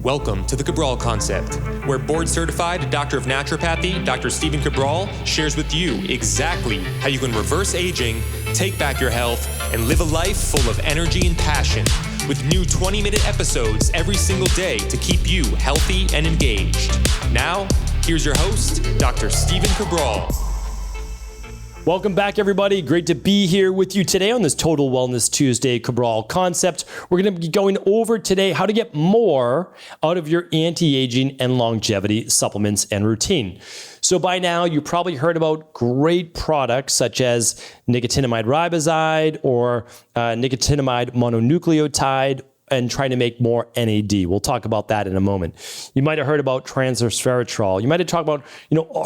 Welcome to the Cabral Concept, where board-certified Doctor of Naturopathy, Dr. Stephen Cabral, shares with you exactly how you can reverse aging, take back your health, and live a life full of energy and passion, with new 20-minute episodes every single day to keep you healthy and engaged. Now, here's your host, Dr. Stephen Cabral. Welcome back, everybody. Great to be here with you today on this Total Wellness Tuesday Cabral Concept. We're going to be going over today how to get more out of your anti-aging and longevity supplements and routine. So by now, you probably heard about great products such as Nicotinamide Riboside or Nicotinamide Mononucleotide, and trying to make more NAD. We'll talk about that in a moment. You might have heard about transresveratrol. You might have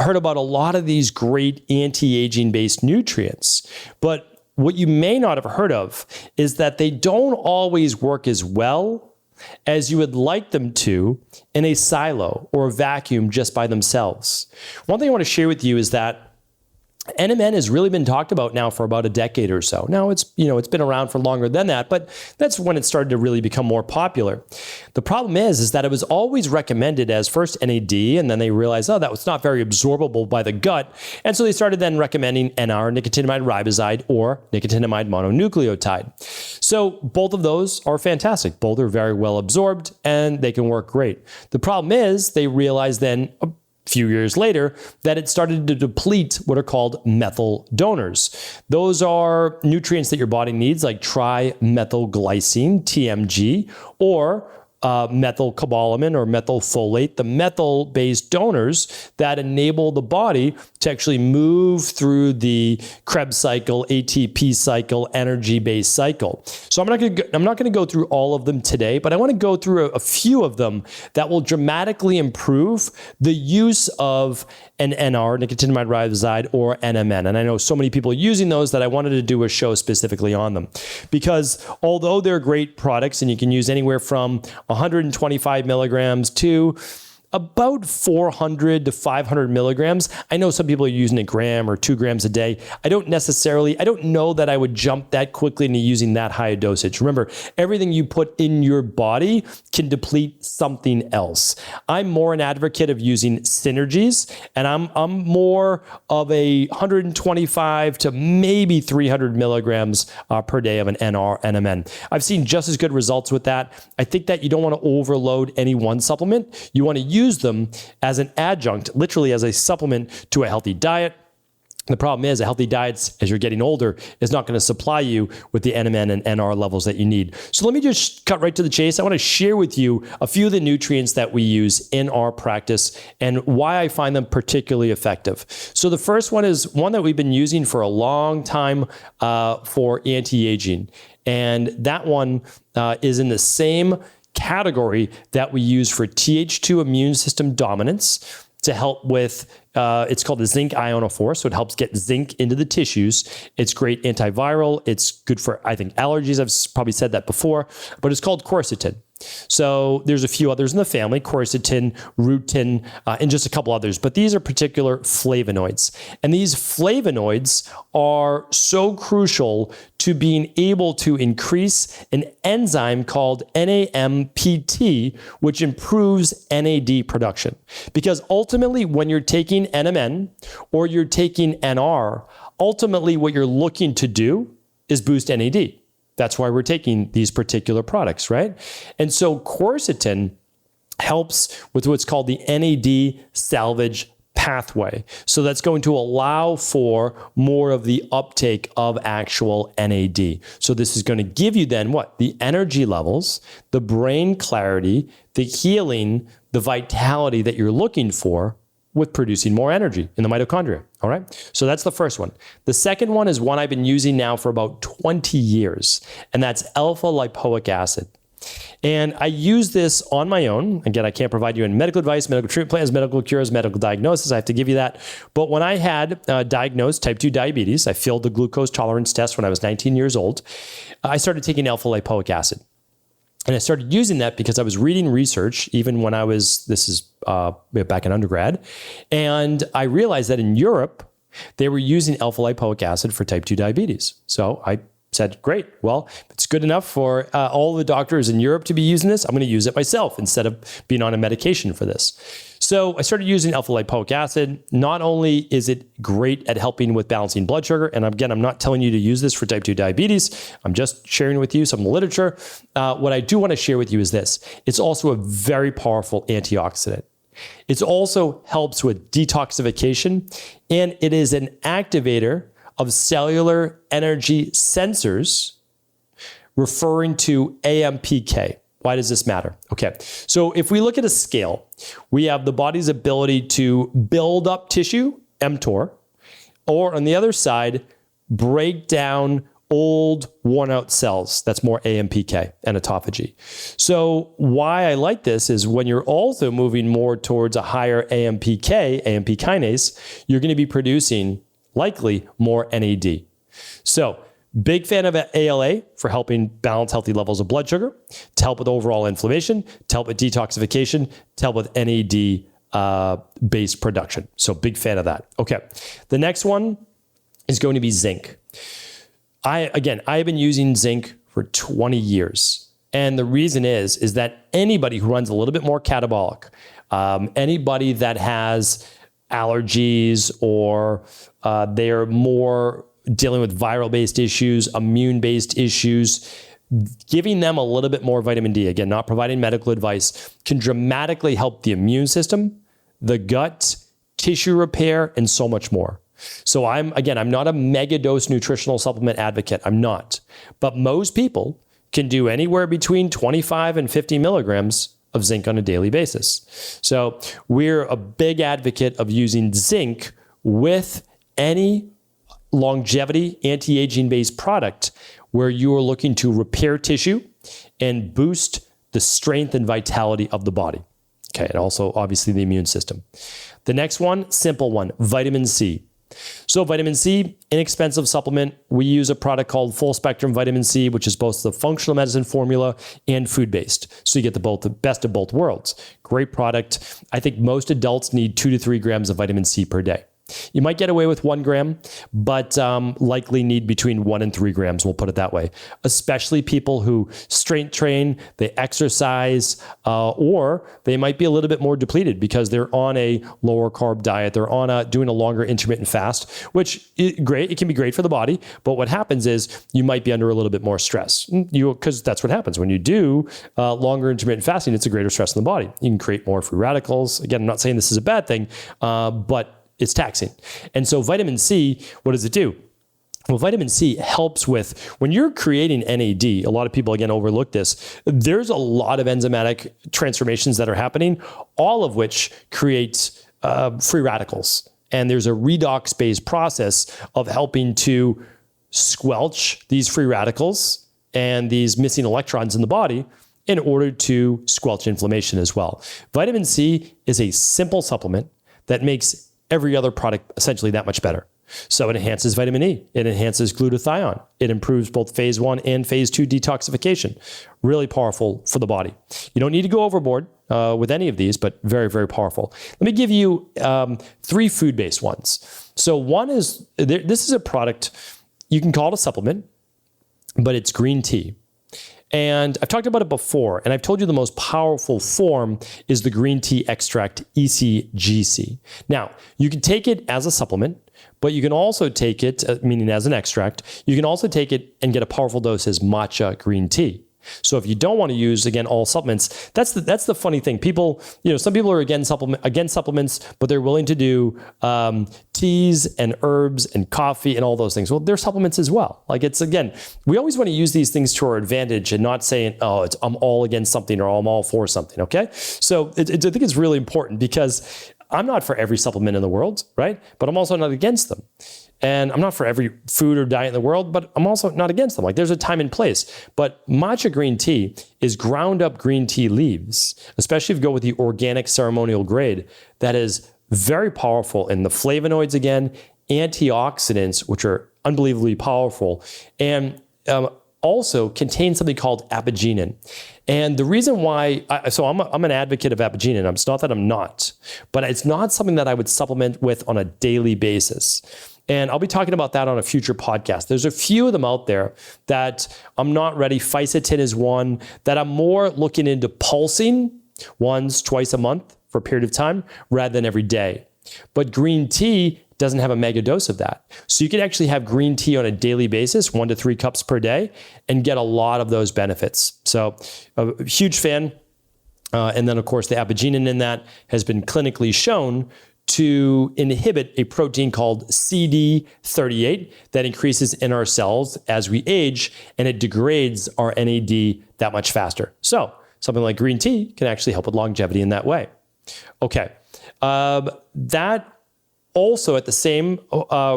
heard about a lot of these great anti-aging based nutrients. But what you may not have heard of is that they don't always work as well as you would like them to in a silo or a vacuum just by themselves. One thing I want to share with you is that NMN has really been talked about now for about a decade or so. Now it's been around for longer than that, but that's when it started to really become more popular. The problem is that it was always recommended as first NAD, and then they realized, that was not very absorbable by the gut. And so they started then recommending NR, nicotinamide riboside, or nicotinamide mononucleotide. So both of those are fantastic. Both are very well absorbed and they can work great. The problem is they realized then few years later that it started to deplete what are called methyl donors. Those are nutrients that your body needs, like trimethylglycine, TMG, or methylcobalamin or methylfolate, the methyl-based donors that enable the body to actually move through the Krebs cycle, ATP cycle, energy-based cycle. So I'm not going to go through all of them today, but I want to go through a few of them that will dramatically improve the use of an NR, nicotinamide riboside, or NMN. And I know so many people are using those that I wanted to do a show specifically on them. Because although they're great products and you can use anywhere from 125 milligrams to about 400 to 500 milligrams. I know some people are using a gram or 2 grams a day. I don't know that I would jump that quickly into using that high a dosage. Remember, everything you put in your body can deplete something else. I'm more an advocate of using synergies, and I'm more of a 125 to maybe 300 milligrams per day of an NR, NMN. I've seen just as good results with that. I think that you don't want to overload any one supplement. You want to use them as an adjunct, literally as a supplement to a healthy diet. The problem is a healthy diet, as you're getting older, is not going to supply you with the NMN and NR levels that you need. So let me just cut right to the chase. I want to share with you a few of the nutrients that we use in our practice and why I find them particularly effective. So the first one is one that we've been using for a long time for anti-aging. And that one is in the same category that we use for Th2 immune system dominance to help with, it's called the zinc ionophore, so it helps get zinc into the tissues. It's great antiviral. It's good for, I think, allergies. I've probably said that before, but it's called quercetin. So there's a few others in the family, quercetin, rutin, and just a couple others, but these are particular flavonoids. And these flavonoids are so crucial to being able to increase an enzyme called NAMPT, which improves NAD production. Because ultimately, when you're taking NMN or you're taking NR, ultimately what you're looking to do is boost NAD. That's why we're taking these particular products, right? And so quercetin helps with what's called the NAD salvage pathway. So that's going to allow for more of the uptake of actual NAD. So this is going to give you then what? The energy levels, the brain clarity, the healing, the vitality that you're looking for with producing more energy in the mitochondria, all right? So that's the first one. The second one is one I've been using now for about 20 years, and that's alpha-lipoic acid. And I use this on my own. Again, I can't provide you any medical advice, medical treatment plans, medical cures, medical diagnosis. I have to give you that. But when I had diagnosed type 2 diabetes, I failed the glucose tolerance test when I was 19 years old. I started taking alpha-lipoic acid. And I started using that because I was reading research, even when I was, back in undergrad. And I realized that in Europe, they were using alpha-lipoic acid for type 2 diabetes. So I said, great. Well, if it's good enough for all the doctors in Europe to be using this, I'm going to use it myself instead of being on a medication for this. So I started using alpha-lipoic acid. Not only is it great at helping with balancing blood sugar, and again, I'm not telling you to use this for type 2 diabetes. I'm just sharing with you some of the literature. What I do want to share with you is this. It's also a very powerful antioxidant. It also helps with detoxification, and it is an activator of cellular energy sensors, referring to AMPK. Why does this matter? Okay, so if we look at a scale, we have the body's ability to build up tissue, mTOR, or on the other side, break down old, worn-out cells. That's more AMPK and autophagy. So why I like this is when you're also moving more towards a higher AMPK, AMP kinase, you're going to be producing likely more NAD. So big fan of ALA for helping balance healthy levels of blood sugar, to help with overall inflammation, to help with detoxification, to help with NAD based production. So big fan of that. Okay. The next one is going to be zinc. I have been using zinc for 20 years. And the reason is that anybody who runs a little bit more catabolic, anybody that has allergies or they're more dealing with viral-based issues, immune-based issues, giving them a little bit more vitamin D, again, not providing medical advice, can dramatically help the immune system, the gut, tissue repair, and so much more. So I'm not a mega dose nutritional supplement advocate. I'm not. But most people can do anywhere between 25 and 50 milligrams of zinc on a daily basis. So we're a big advocate of using zinc with any longevity anti-aging based product where you are looking to repair tissue and boost the strength and vitality of the body. Okay, and also obviously the immune system. The next one, simple one, vitamin C. So vitamin C, inexpensive supplement. We use a product called Full Spectrum Vitamin C, which is both the functional medicine formula and food-based. So you get the best of both worlds. Great product. I think most adults need 2 to 3 grams of vitamin C per day. You might get away with 1 gram, but likely need between 1 and 3 grams, we'll put it that way. Especially people who strength train, they exercise, or they might be a little bit more depleted because they're on a lower carb diet, they're on doing a longer intermittent fast, which it can be great for the body, but what happens is you might be under a little bit more stress. Because that's what happens. When you do longer intermittent fasting, it's a greater stress in the body. You can create more free radicals. Again, I'm not saying this is a bad thing, but it's taxing. And so vitamin C, what does it do? Well, vitamin C helps with, when you're creating NAD, a lot of people, again, overlook this. There's a lot of enzymatic transformations that are happening, all of which creates free radicals. And there's a redox-based process of helping to squelch these free radicals and these missing electrons in the body in order to squelch inflammation as well. Vitamin C is a simple supplement that makes every other product essentially that much better. So it enhances vitamin E. It enhances glutathione. It improves both phase 1 and phase 2 detoxification. Really powerful for the body. You don't need to go overboard with any of these, but very, very powerful. Let me give you 3 food-based ones. So one is, this is a product, you can call it a supplement, but it's green tea. And I've talked about it before, and I've told you the most powerful form is the green tea extract, ECGC. Now, you can take it as a supplement, but you can also take it, meaning as an extract, you can also take it and get a powerful dose as matcha green tea. So if you don't want to use, again, all supplements, that's the funny thing. People, some people are against supplements, but they're willing to do teas and herbs and coffee and all those things. Well, they're supplements as well. Like we always want to use these things to our advantage and not saying, I'm all against something or I'm all for something. Okay. So I think it's really important because I'm not for every supplement in the world, right? But I'm also not against them. And I'm not for every food or diet in the world, but I'm also not against them. Like there's a time and place. But matcha green tea is ground up green tea leaves, especially if you go with the organic ceremonial grade, that is very powerful in the flavonoids, again, antioxidants, which are unbelievably powerful, and also contains something called apigenin. And the reason why, I'm an advocate of apigenin. It's not that I'm not, but it's not something that I would supplement with on a daily basis. And I'll be talking about that on a future podcast. There's a few of them out there that I'm not ready. Fisetin is one that I'm more looking into pulsing once, twice a month for a period of time rather than every day. But green tea doesn't have a mega dose of that. So you can actually have green tea on a daily basis, 1 to 3 cups per day, and get a lot of those benefits. So a huge fan. And then, of course, the apigenin in that has been clinically shown to inhibit a protein called CD38 that increases in our cells as we age, and it degrades our NAD that much faster. So something like green tea can actually help with longevity in that way. Okay. That also at the same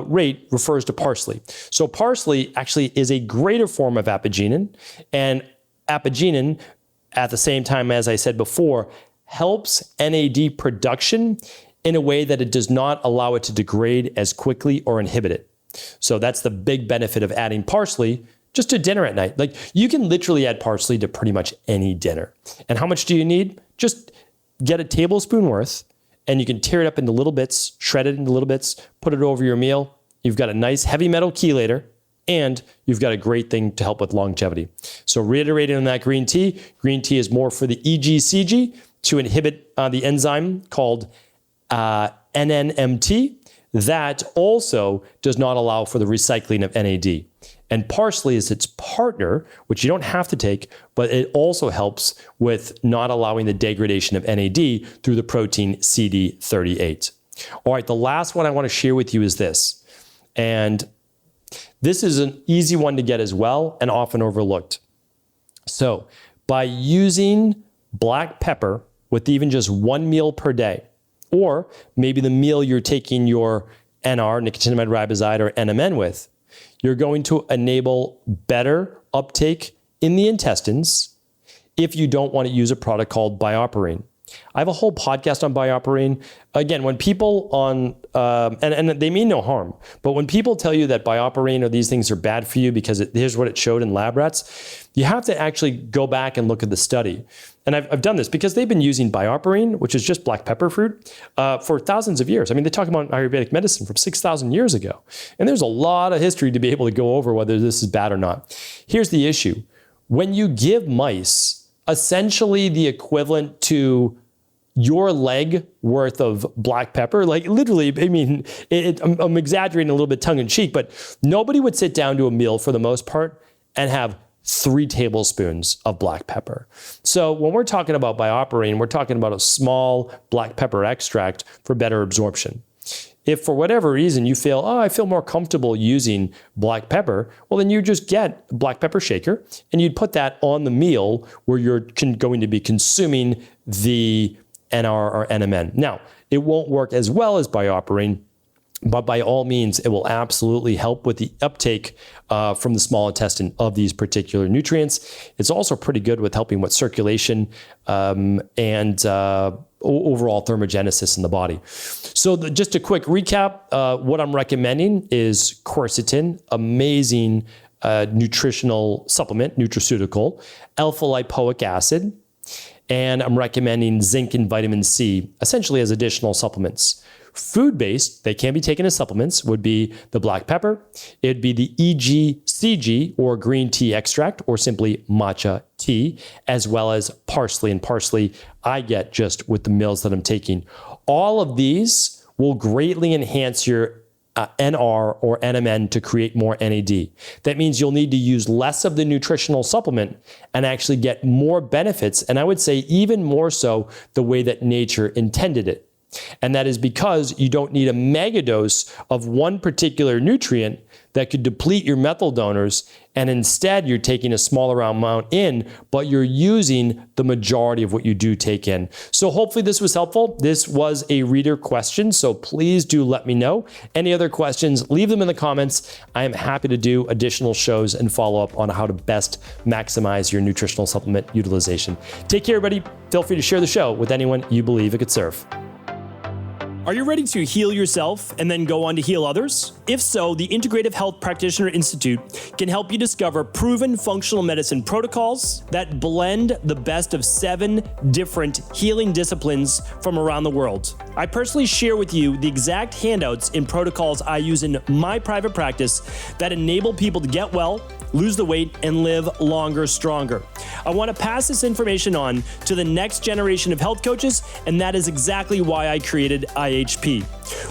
rate refers to parsley. So parsley actually is a greater form of apigenin, and apigenin at the same time, as I said before, helps NAD production in a way that it does not allow it to degrade as quickly or inhibit it. So that's the big benefit of adding parsley just to dinner at night. Like, you can literally add parsley to pretty much any dinner. And how much do you need? Just get a tablespoon worth, and you can tear it up into little bits, shred it into little bits, put it over your meal. You've got a nice heavy metal chelator, and you've got a great thing to help with longevity. So reiterating on that green tea is more for the EGCG to inhibit the enzyme called NNMT that also does not allow for the recycling of NAD. And parsley is its partner, which you don't have to take, but it also helps with not allowing the degradation of NAD through the protein CD38. All right, the last one I want to share with you is this. And this is an easy one to get as well and often overlooked. So by using black pepper with even just 1 meal per day, or maybe the meal you're taking your NR, nicotinamide riboside, or NMN with, you're going to enable better uptake in the intestines if you don't want to use a product called BioPerine. I have a whole podcast on BioPerine. Again, when people and they mean no harm, but when people tell you that BioPerine or these things are bad for you because here's what it showed in lab rats, you have to actually go back and look at the study. And I've done this because they've been using BioPerine, which is just black pepper fruit, for thousands of years. I mean, they talk about Ayurvedic medicine from 6,000 years ago. And there's a lot of history to be able to go over whether this is bad or not. Here's the issue. When you give mice essentially the equivalent to your leg worth of black pepper, like literally, I mean, I'm exaggerating a little bit tongue in cheek, but nobody would sit down to a meal for the most part and have 3 tablespoons of black pepper. So when we're talking about BioPerine, we're talking about a small black pepper extract for better absorption. If for whatever reason you feel, I feel more comfortable using black pepper, well, then you just get a black pepper shaker and you'd put that on the meal where you're going to be consuming the NR or NMN. Now, it won't work as well as BioPerine, but by all means, it will absolutely help with the uptake from the small intestine of these particular nutrients. It's also pretty good with helping with circulation and overall thermogenesis in the body. So just a quick recap, what I'm recommending is quercetin, amazing nutritional supplement, nutraceutical, alpha-lipoic acid, and I'm recommending zinc and vitamin C, essentially as additional supplements. Food-based, they can be taken as supplements, would be the black pepper, it'd be the EGCG or green tea extract, or simply matcha tea, as well as parsley. And parsley I get just with the meals that I'm taking. All of these will greatly enhance your NR or NMN to create more NAD. That means you'll need to use less of the nutritional supplement and actually get more benefits, and I would say even more so the way that nature intended it. And that is because you don't need a mega dose of one particular nutrient that could deplete your methyl donors, and instead you're taking a smaller amount in, but you're using the majority of what you do take in. So hopefully this was helpful. This was a reader question, so please do let me know. Any other questions, leave them in the comments. I am happy to do additional shows and follow up on how to best maximize your nutritional supplement utilization. Take care, everybody. Feel free to share the show with anyone you believe it could serve. Are you ready to heal yourself and then go on to heal others? If so, the Integrative Health Practitioner Institute can help you discover proven functional medicine protocols that blend the best of 7 different healing disciplines from around the world. I personally share with you the exact handouts and protocols I use in my private practice that enable people to get well, lose the weight, and live longer, stronger. I want to pass this information on to the next generation of health coaches, and that is exactly why I created IHP.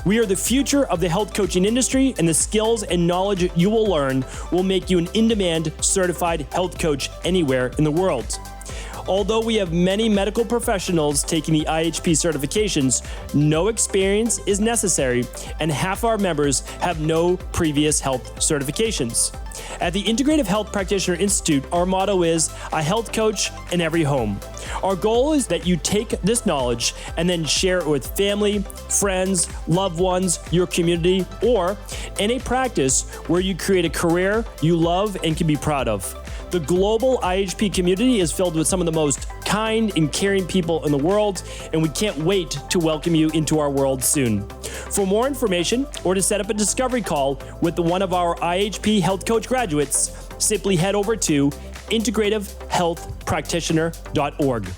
We are the future of the health coaching industry, and the skills and knowledge you will learn will make you an in-demand certified health coach anywhere in the world. Although we have many medical professionals taking the IHP certifications, no experience is necessary, and half our members have no previous health certifications. At the Integrative Health Practitioner Institute, our motto is a health coach in every home. Our goal is that you take this knowledge and then share it with family, friends, loved ones, your community, or in a practice where you create a career you love and can be proud of. The global IHP community is filled with some of the most kind and caring people in the world, and we can't wait to welcome you into our world soon. For more information or to set up a discovery call with one of our IHP Health Coach graduates, simply head over to integrativehealthpractitioner.org.